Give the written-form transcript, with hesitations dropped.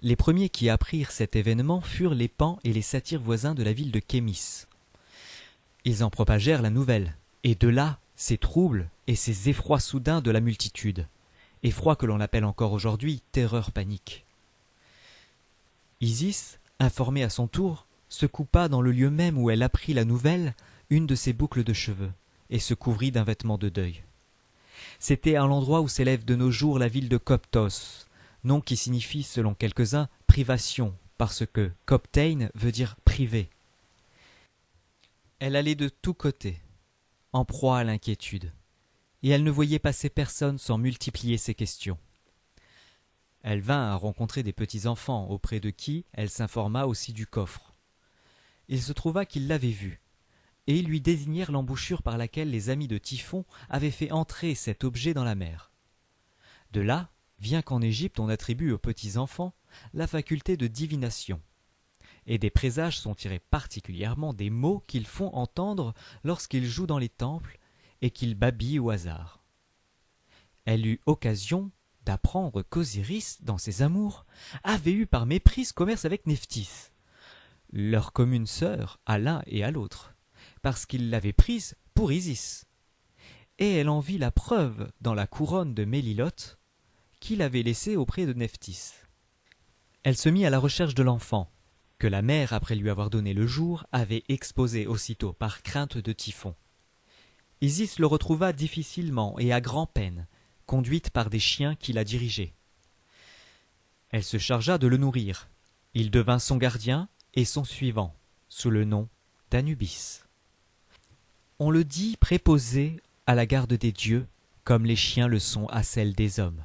Les premiers qui apprirent cet événement furent les Pans et les satyres voisins de la ville de Kémis. Ils en propagèrent la nouvelle, et de là ces troubles et ces effrois soudains de la multitude, effroi que l'on appelle encore aujourd'hui terreur panique. Isis, informée à son tour, se coupa dans le lieu même où elle apprit la nouvelle une de ses boucles de cheveux, et se couvrit d'un vêtement de deuil. C'était à l'endroit où s'élève de nos jours la ville de Coptos, nom qui signifie, selon quelques-uns, privation, parce que Coptein veut dire privé. Elle allait de tous côtés, en proie à l'inquiétude, et elle ne voyait passer personne sans multiplier ses questions. Elle vint à rencontrer des petits-enfants auprès de qui elle s'informa aussi du coffre. Il se trouva qu'ils l'avaient vu, et ils lui désignèrent l'embouchure par laquelle les amis de Typhon avaient fait entrer cet objet dans la mer. De là vient qu'en Égypte on attribue aux petits-enfants la faculté de divination, et des présages sont tirés particulièrement des mots qu'ils font entendre lorsqu'ils jouent dans les temples et qu'ils babillent au hasard. Elle eut occasion d'apprendre qu'Osiris, dans ses amours, avait eu par méprise commerce avec Nephthys, leur commune sœur à l'un et à l'autre, parce qu'il l'avait prise pour Isis. Et elle en vit la preuve dans la couronne de Mélilote qu'il avait laissée auprès de Nephthys. Elle se mit à la recherche de l'enfant, que la mère, après lui avoir donné le jour, avait exposé aussitôt par crainte de Typhon. Isis le retrouva difficilement et à grand-peine, conduite par des chiens qui la dirigeaient. Elle se chargea de le nourrir. Il devint son gardien et son suivant, sous le nom d'Anubis. On le dit préposé à la garde des dieux, comme les chiens le sont à celle des hommes.